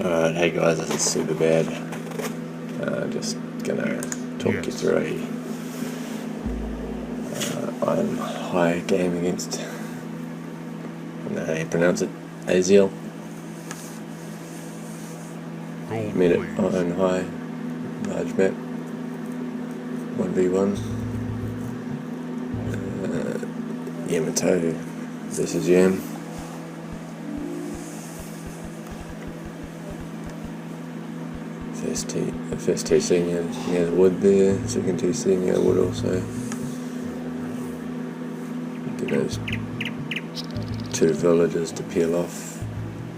Alright, hey guys, this is Superbad. Just gonna talk you through I'm high game against, I don't know how you pronounce it, Azial. Medit on high, large map, 1v1. Yamato versus Yam. First TC near the wood there, second TC near the wood also. Get those two villagers to peel off.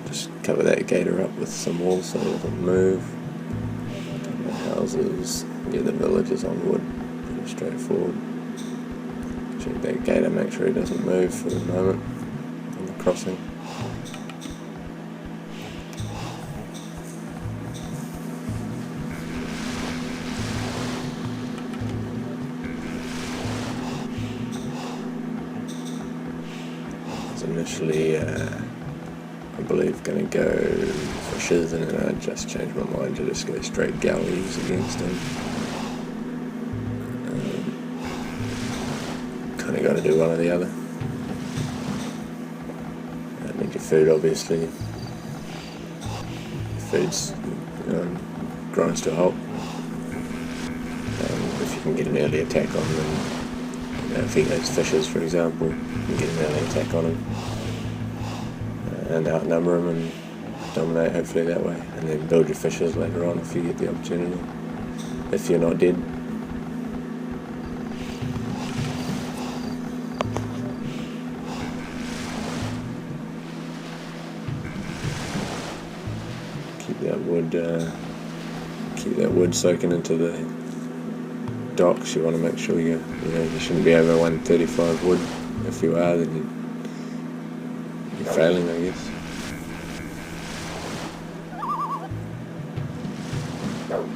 Just cover that gator up with some walls so it doesn't move. And the houses, get the villagers on wood, pretty straightforward. Check that gator, make sure he doesn't move for the moment on the crossing. Initially, I believe going to go fishes, and then I just changed my mind to just go straight galleys against them. Kind of got to do one or the other. Need your food, obviously. Food's grinds to a halt. If you can get an early attack on them, feed those fishes, for example, you can get an early attack on them and outnumber them and dominate hopefully that way, and then build your fishes later on if you get the opportunity, if you're not dead. Keep that wood soaking into the docks. You want to make sure you shouldn't be over 135 wood. If you are, then you're failing, I guess.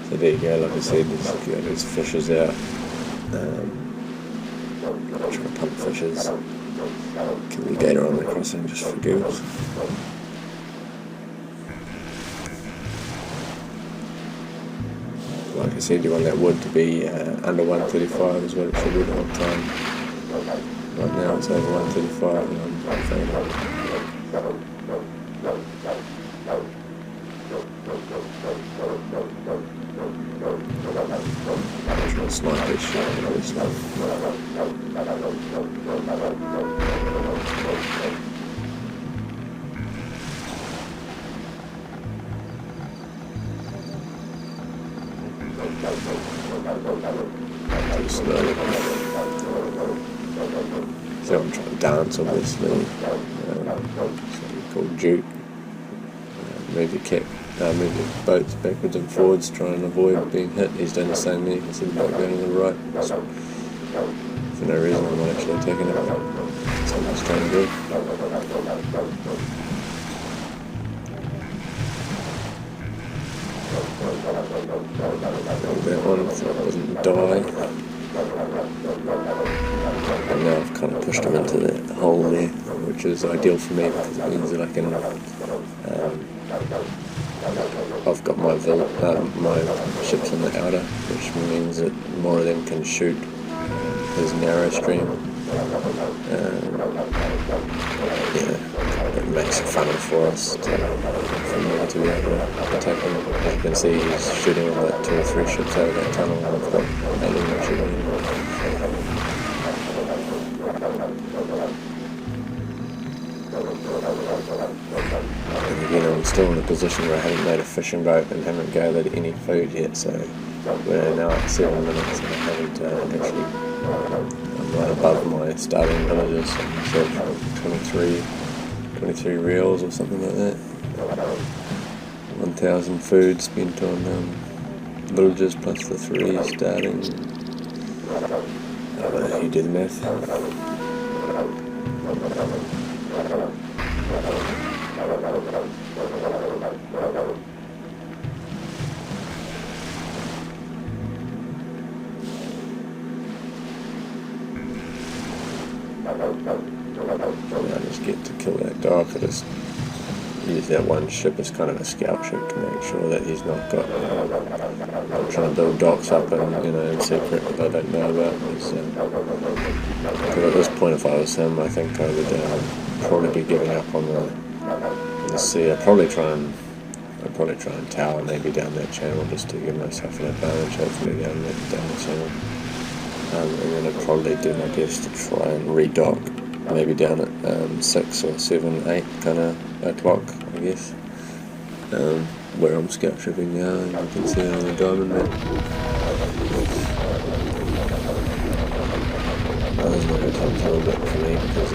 So there you go, like I said, just get those fishes out. Try to pump fishes. Kill the gator on the crossing just for giggles. Like I said, you want that wood to be under 135 is what it should be the whole time. Right now it's over 135 and I'm failing. I'm trying to snipe this shit and all this stuff. Too slowly. So I'm trying to dance, obviously. Something called juke. Move your boats backwards and forwards, try and avoid being hit. He's done the same there. You can see the boat going to the right. So, for no reason, I'm not actually attacking it. That's what I was trying to do. That one, so it doesn't die. And now I've kind of pushed him into the hole there, which is ideal for me because it means that I can. I've got my ships in the outer, which means that more of them can shoot his narrow stream. It makes it funner for us for me to be able to attack him. As you can see, he's shooting on like 2 or 3 ships out of that tunnel, and I've got 8 of them shooting him. And again, I'm still in a position where I haven't made a fishing boat and haven't gathered any food yet, so we're now at 7 minutes and I haven't I'm right above my starting villages, so 23 reals or something like that. 1,000 food spent on villages plus the 3 starting. I don't know who did the math. I just get to kill that dog. I just use that one ship as kind of a scout ship to make sure that he's not got trying to build docks up and in secret that I don't know about. Because at this point, if I was him, I think I would probably be giving up on the sea. I'd probably try and tower maybe down that channel just to give myself an advantage, hopefully down the channel. And then I'd probably do my best to try and redock, maybe down at 6 or 7, 8 kind of o'clock, I guess. Where I'm scout shipping now, and you can see on the diamond map. There's not going to take a little bit for me because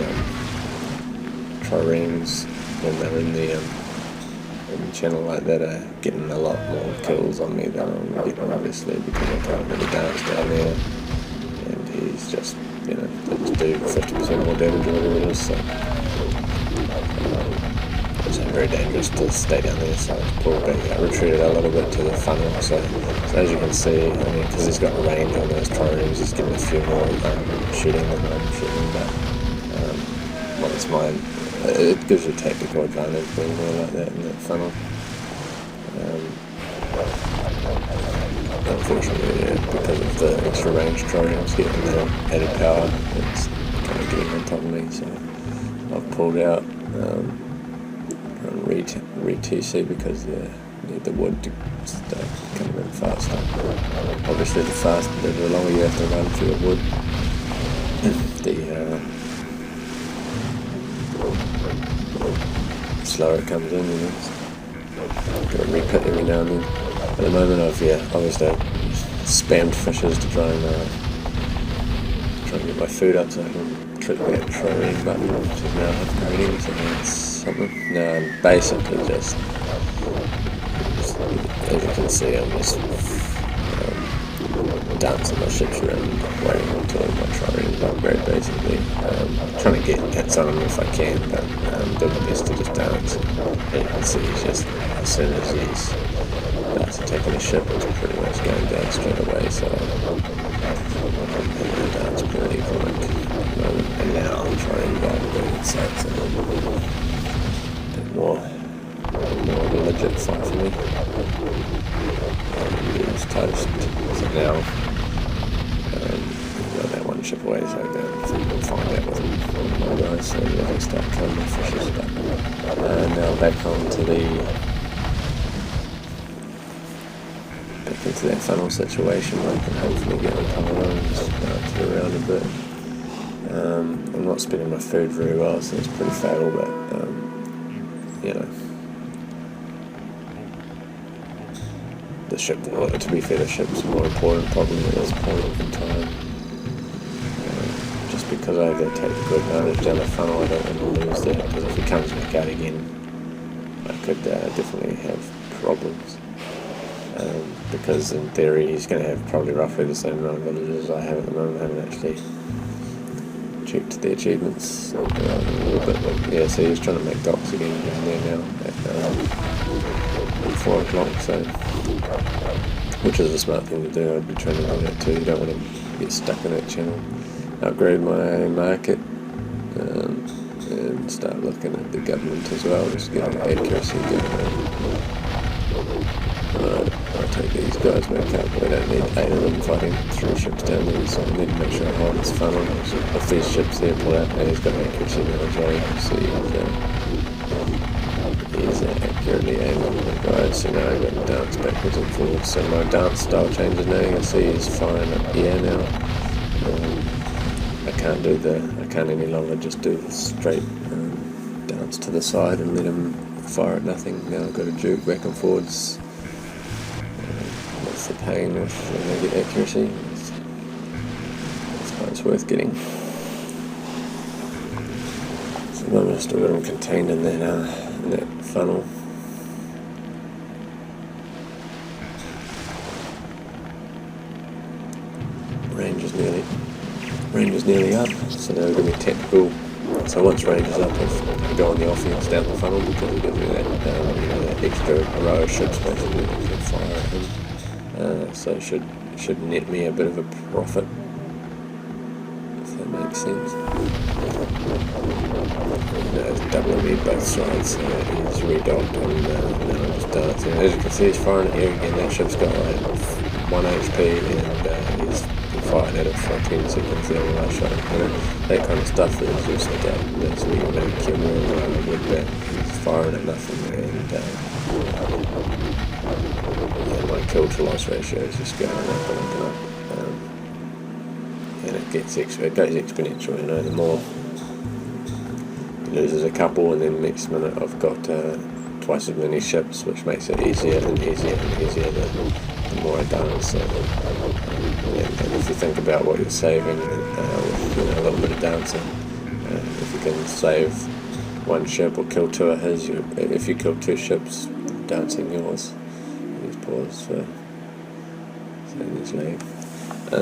triremes, when they're in the channel like that, are getting a lot more kills on me than I'm getting, obviously, because I can't really dance down there. And he's just, they just do 50% more damage or whatever it is, so it's very dangerous to stay down there, so I pulled back, I retreated a little bit to the funnel, so as you can see, because he's got range on those triremes, he's getting a few more shooting than I'm shooting, but once mine, it gives you tactical advantage being more like that in that funnel. Unfortunately, because of the extra range triremes getting the added power, it's kind of getting on top of me, so I've pulled out and re-TC because they need the wood to start coming in faster. Obviously the longer you have to run through the wood, the slower it comes in, Gotta re-pit every now and then. At the moment obviously I've spammed fishes to try and get my food up so I can trick that trireme button, which is now upgrading, so that's something. Now I'm basically just, as you can see, I'm just dancing my ships around, waiting until my triremes upgrade, basically. Trying to get hits on him if I can, but doing my best to just dance. And you can see he's just, as soon as he's taking a ship, it's pretty much going down straight away, so I'm dance pretty quick. And now I'm trying to go and so it's a bit more of a legit fight for me. It's toast. So now got that one ship away, so I go and find out with my guys, so they can start killing my fishes. But now back onto into that funnel situation where I can hopefully get on top of them and start to around a bit. I'm not spending my food very well, so it's pretty fatal, but the ship, to be fair, the ship's more important probably at this point in time. Just because I have that tactical advantage down the funnel, I don't want to lose that, because if he comes back out again, I could definitely have problems. Because in theory he's going to have probably roughly the same amount of villages I have at the moment. I haven't actually checked the achievements a little bit, but yeah, so he's trying to make docks again down there now at 4 o'clock, so, which is a smart thing to do. I'd be trying to do that too. You don't want to get stuck in that channel. Upgrade my market and start looking at the government as well, just getting accuracy going. I'll take these guys back up. I don't need 8 of them fighting 3 ships down there, so I need to make sure I hold this funnel. If these ships there pull out, and he's got accuracy now as well, you can see he's accurately aiming at the guys, so now I've got to dance backwards and forwards. So my dance style changes now, you can see he's firing up here now. I can't any longer just do the straight dance to the side and let him fire at nothing. Now I've got to juke back and forwards. That's the pain of when they get accuracy. It's worth getting. So at the moment I've still got them contained in that funnel. Range is nearly up, so now we're going to be tactical. So once range is up, I go on the offense down the funnel because it gives me that, that extra row of ships basically that can fire at him. So it should net me a bit of a profit, if that makes sense. Doubling me both sides, so he's redocked and now just dancing. As you can see, he's firing at air again. That ship's got like 1 HP and he's firing at it for 10 seconds there while I shot him. That kind of stuff is just that's where you make your more with that. He's firing at nothing and my kill to loss ratio is just going up and up and up. And it goes exponential, you know, the more loses a couple and then next minute I've got twice as many ships, which makes it easier and easier and easier the more I dance. So, and if you think about what you're saving with a little bit of dancing, if you can save one ship or kill 2 of his, if you kill 2 ships, dancing yours. Just pause for saying this name. I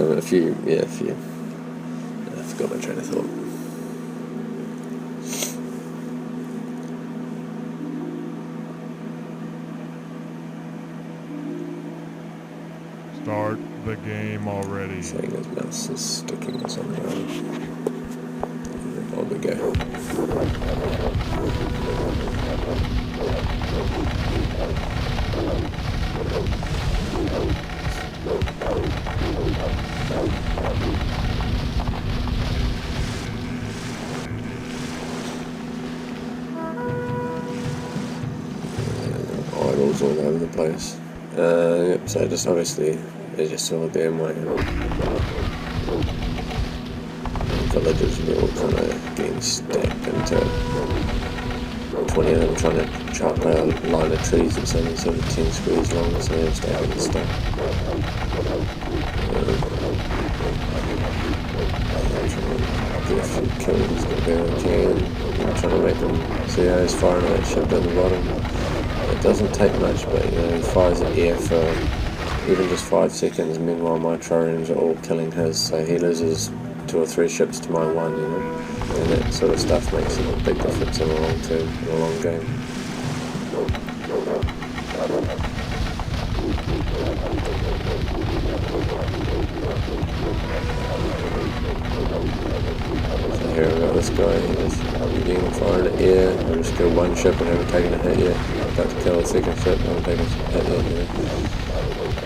forgot my train of thought. Start the game already. Saying his mouse is sticking or something. On we go. Idols all over the place. Yep, so just obviously, as you saw there, my villages were all kind of getting stacked into 20 of them trying to chop a line of trees that's only sort of 10 squares long, so they're stacking stuff. Get a few kills wherever I can. I'm trying to make them see how he's firing that ship down the bottom. It doesn't take much, but he fires at air for even just 5 seconds. Meanwhile, my triremes are all killing his, so he loses 2 or 3 ships to my 1, you know. And that sort of stuff makes a big difference in the long term, in a long game. So here we got this guy, he's again firing at air. I just killed 1 ship and haven't taken a hit yet. I'm about to kill a 2nd ship, I haven't taken a hit yet, you know.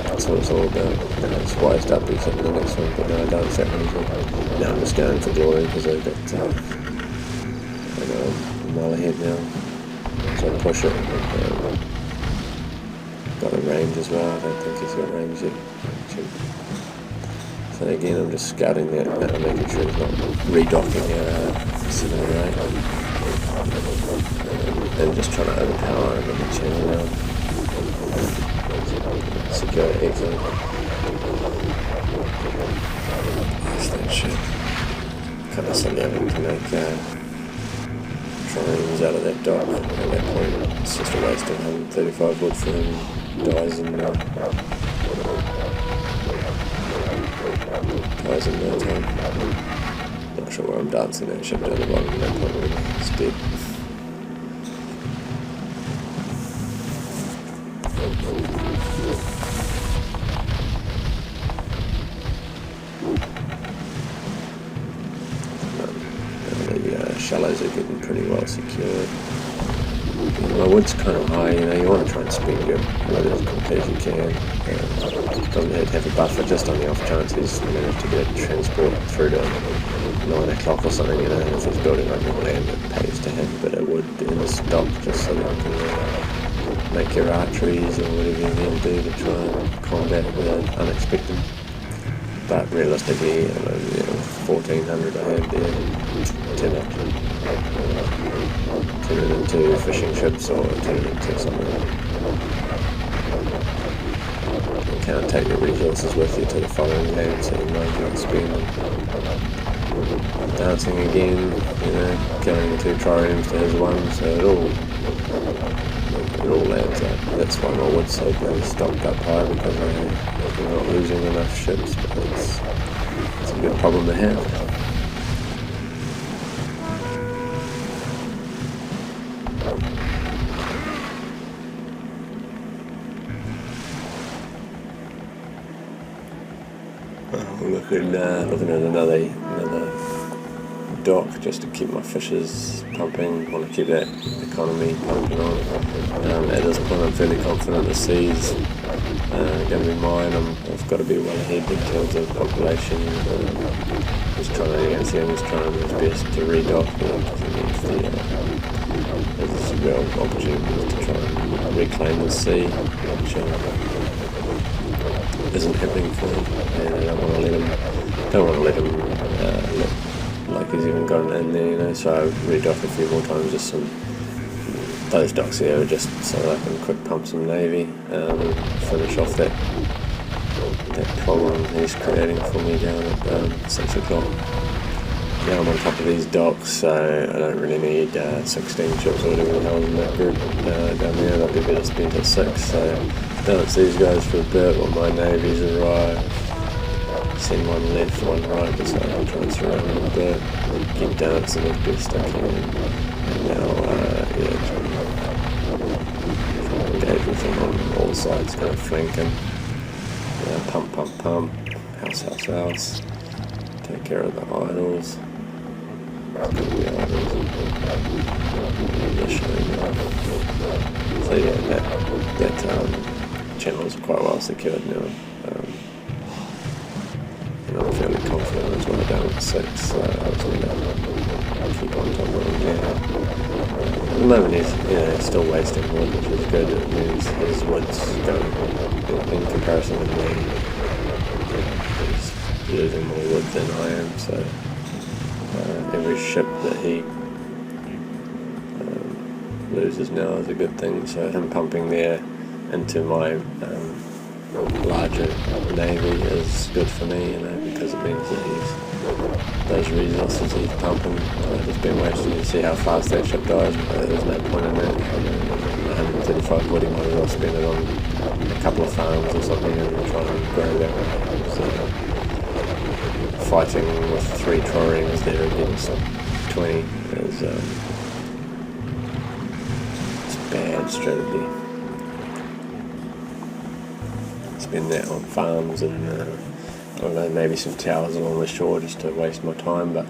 That's what it's all about. It's wised up, he's hitting the next one, but no, I don't set one as well. Now I'm just going for glory because I got a mile ahead now. So I push it. Got the range as well, I don't think he's got range yet. So again, I'm just scouting that, I'm making sure he's not redocking at 7 or 8. And just trying to overpower him in the channel now. Secure exit. That's that shit. Kind of suddenly having to make triangles out of that dock at that point. It's just a waste of 135 wood for him. Dies in no time. Not sure where I'm dancing that ship down the bottom at that point really. It's dead. The shallows are getting pretty well secured. My wood's kind of high, you know, you want to try and spend your wood as quickly as you can. Doesn't hurt to have a buffer just on the off chance he's managed to get a transport through to 9 o'clock or something, you know, if he's building on your land it pays to have a bit of wood in the stock just so that you can make your arteries or whatever you need to do to try and combat the unexpected. But realistically, 1400 I had there, turn it into fishing ships or turn it into something. You can't take your resources with you to the following game, so you might not spend them. Dancing again, you know, killing the 2 triremes to his 1, so it all adds up. That's why my wood's so bloody stocked up high, because I'm not losing enough ships, but it's a good problem to have. Looking at another dock just to keep my fishes pumping. Want to keep that economy pumping on. At this point I'm fairly confident the sea's going to be mine. I've got to be well ahead in terms of population. He's trying to, you can see him, he's trying his best to redock, because he needs there's a real opportunity to try and reclaim the sea, which isn't happening for him, and I don't want to let him look like he's even got it in there, so I redock a few more times, just those docks here are just so that I can quick pump some navy, finish off that problem he's creating for me down at 6 o'clock. Now I'm on top of these docks, so I don't really need 16 ships or whatever the hell in that group down there. They'll be better spent at 6, so dance these guys for a bit while my navies arrive. Send one left, one right, just so I can try and surround them a bit. Keep dancing as best I can. And now, try and engage with them on all sides, kind of flanking. Pump, pump, pump. House, house, house. Take care of the idols. So yeah, that channel is quite well secured now. And I'm fairly confident as well down at 6, so I was going to keep on top of him now. At the moment he's still wasting wood, which is good. It means his wood's going in comparison with me. He's losing more wood than I am, so every ship that he loses now is a good thing, so him pumping there into my larger navy is good for me, because it means that those resources he's pumping has been wasted. You see how fast that ship dies, but there's no point in that. 135 wood, he might as well spend it on a couple of farms or something and try and grow that way. So, fighting with 3 triremes there against 20 is it's bad strategy. Spend that on farms and I don't know, maybe some towers along the shore just to waste my time, but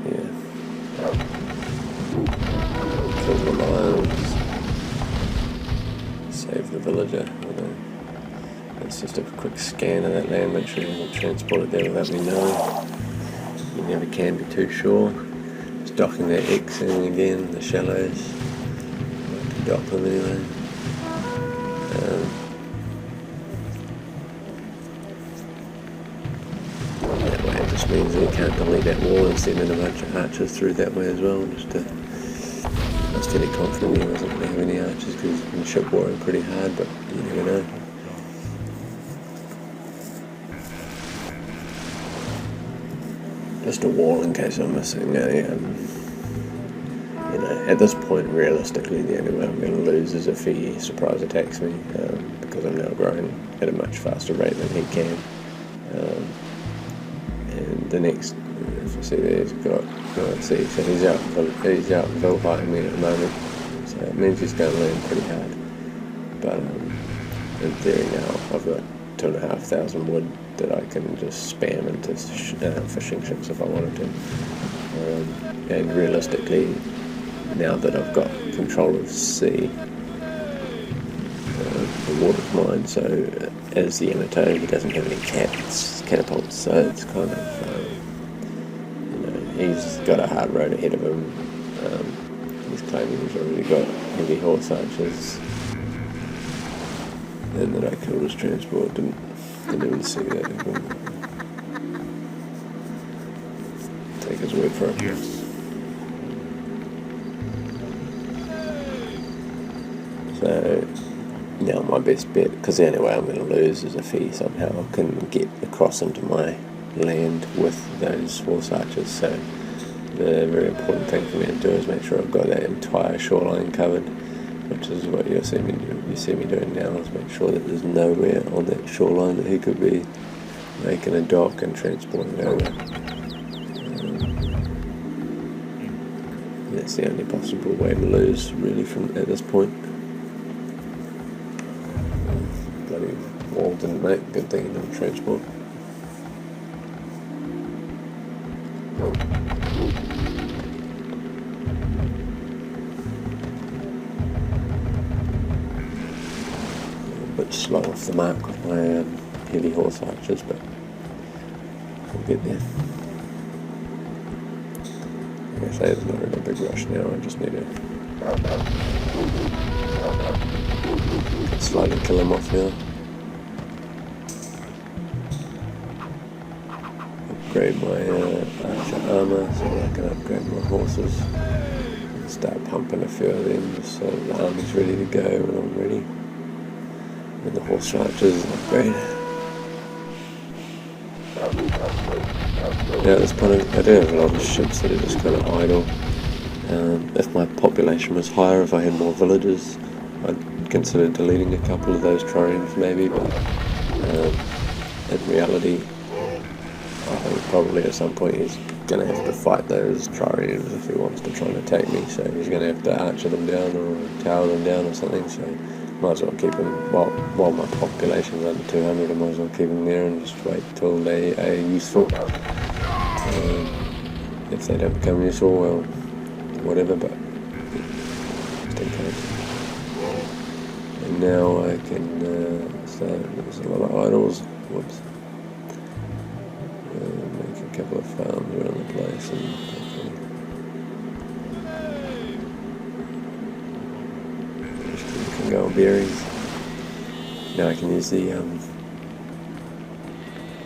yeah. Kill the lions. Save the villager. It's just a quick scan of that land, make sure you're not transported there without me knowing. You never can be too sure. Just docking that X in again, the shallows. I can dock them anyway. That way it just means that you can't delete that wall and send in a bunch of archers through that way as well. I was fairly confident he wasn't going to have any archers because he's been ship warring pretty hard, but you never know. Just a wall in case I'm missing at this point realistically the only way I'm going to lose is if he surprise attacks me, because I'm now growing at a much faster rate than he can. And the next, if you see there, he's got so he's out vilifying me at the moment, so it means he's going to land pretty hard. But in theory now I've got 2,500 wood that I can just spam into fishing ships if I wanted to. And realistically, now that I've got control of sea, the water's mine, so as the amateur he doesn't have any catapults, so it's kind of, he's got a hard road ahead of him. He's claiming he's already got heavy horse archers, and that I killed his transport, didn't even see that. Take his word for it. Yes. So now my best bet, because the only way I'm going to lose is if he somehow can get across into my land with those horse archers. So the very important thing for me to do is make sure I've got that entire shoreline covered, which is what you see me doing now, is make sure that there's nowhere on that shoreline that he could be making a dock and transporting over. That's the only possible way to lose really from at this point. Bloody wall didn't make, good thing he didn't transport. Bit slow off the mark with my heavy horse archers, but we'll get there. Like I say, there's not really a big rush now. I just need to slightly kill him off now. Upgrade my archer armor so that I can upgrade my horses and start pumping a few of them just so the army's ready to go when I'm ready. And the horse archers upgrade. Now at this point I do have a lot of ships that are just kind of idle. If my population was higher, if I had more villages, I'd consider deleting a couple of those triremes maybe, but in reality I think probably at some point he's going to have to fight those triremes if he wants to try and attack me, so he's going to have to archer them down or tower them down or something, so might as well keep them, while my population's under 200, I might as well keep them there and just wait till they are useful. If they don't become useful, well, whatever, but just in case. And now I can, so there's a lot of idols, whoops. Make a couple of farms around the place and go on berries. Now I can use the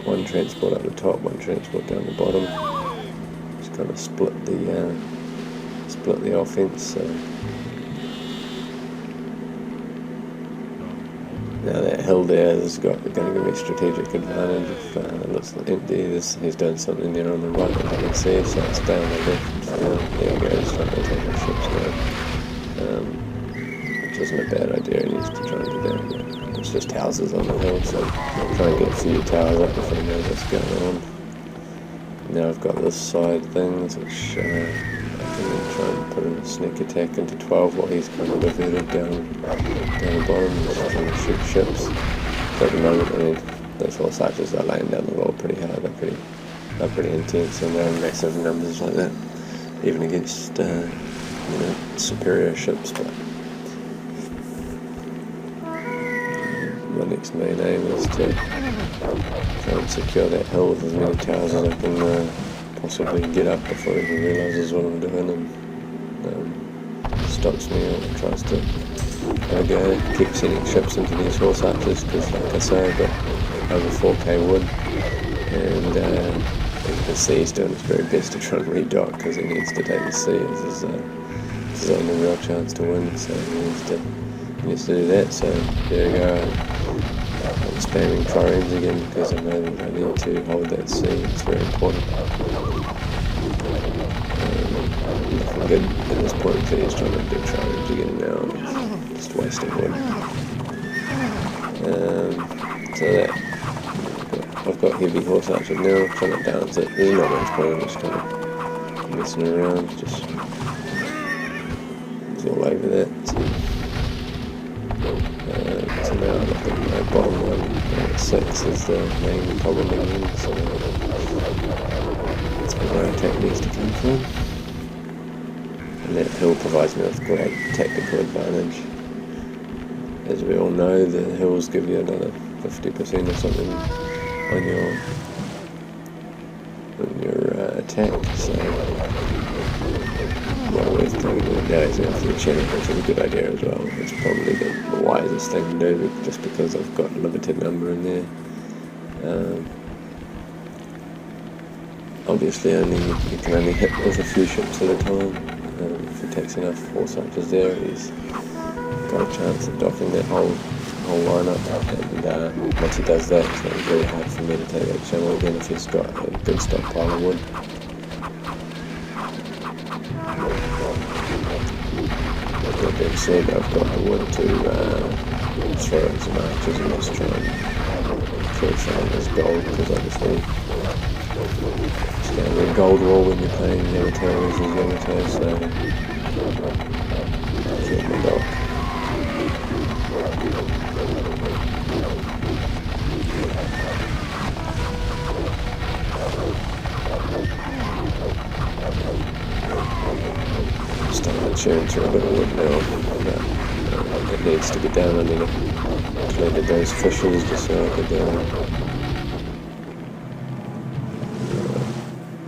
one transport up the top, one transport down the bottom. Just kind of split the offense. So now that hill there is going to give me strategic advantage. If it looks empty, he's doing something there on the right that I can see, so it's down the left. There we go, he's trying to take our ships now. Which isn't a bad idea, he needs to try and do that. It's just houses on the hill, so I'll try and get a few towers up before he knows what's going on. Now I've got this side things, which I can then try and put in a sneak attack into 12 while he's kind of diverted down the bottom, just trying to shoot ships. So at the moment, I mean, those horse archers are laying down the road pretty hard, they're pretty intense, and they're in massive numbers like that, even against superior ships. But my next main aim is to try and secure that hill with as many towers as I can possibly get up before he realises what I'm doing and stops me or tries to keep sending ships into these horse archers, because like I say, I've got over 4k wood, and you can see he's doing his very best to try and redock because he needs to take the sea as his only real chance to win, so he needs to do that. So there we go. I'm spamming triremes again because I know that I need to hold that C, it's very important. Looking good at this point, so he's trying to do triremes again now, just wasting wood. So that, I've got heavy horse archer now, trying to balance it. There's not much point, I'm just kind of messing around, just it's all over that. So now I'm looking at my bottom one, 6 is the main problem again, so that's where my attack needs to come from. And that hill provides me with great tactical advantage. As we all know, the hills give you another 50% or something on your attack, so well worth taking it. Now he's going for the channel, which is a good idea as well. It's probably the wisest thing to do, just because I've got a limited number in there. Obviously you can only hit with a few ships at a time. If he takes enough horse archers there, he's got a chance of docking that whole lineup, and once he does that, it's going to be very hard for me to take that channel again if he's got a good stockpile of wood. That being said, I've got the wood to throw in some archers and just try and kill some of this gold, because obviously it's going to be a gold wall when you're playing Yamato versus Yamato, so that's what we got. churned through a bit of wood now, but it needs to be done. I mean, I cleaned those fissures just so I could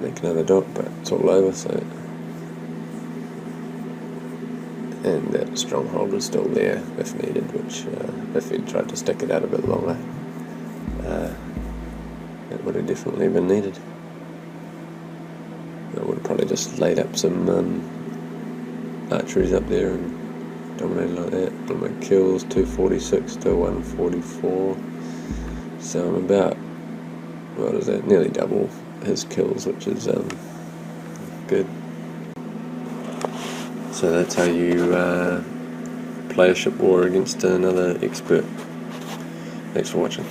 make another dock, but it's all over, so. And that stronghold is still there if needed, which if he tried to stick it out a bit longer, it would have definitely been needed. I would have probably just laid up some archeries up there and dominated like that. And my kills 246 to 144, so I'm about, what is that, nearly double his kills, which is good. So that's how you play a ship war against another expert. Thanks for watching.